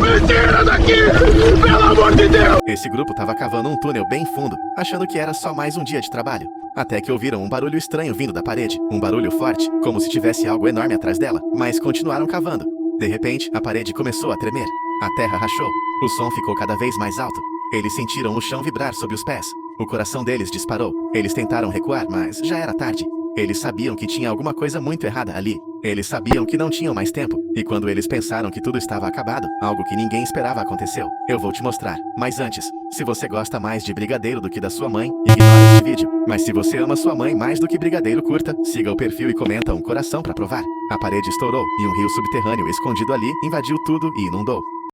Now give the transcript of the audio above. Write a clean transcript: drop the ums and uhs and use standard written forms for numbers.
Me tira daqui! Pelo amor de Deus! Esse grupo tava cavando um túnel bem fundo, achando que era só mais um dia de trabalho. Até que ouviram um barulho estranho vindo da parede. Um barulho forte, como se tivesse algo enorme atrás dela, mas continuaram cavando. De repente, a parede começou a tremer. A terra rachou. O som ficou cada vez mais alto. Eles sentiram o chão vibrar sob os pés. O coração deles disparou. Eles tentaram recuar, mas já era tarde. Eles sabiam que tinha alguma coisa muito errada ali. Eles sabiam que não tinham mais tempo. E quando eles pensaram que tudo estava acabado, algo que ninguém esperava aconteceu. Eu vou te mostrar. Mas antes, se você gosta mais de brigadeiro do que da sua mãe, ignora esse vídeo. Mas se você ama sua mãe mais do que brigadeiro, curta, siga o perfil e comenta um coração pra provar. A parede estourou e um rio subterrâneo escondido ali invadiu tudo e inundou.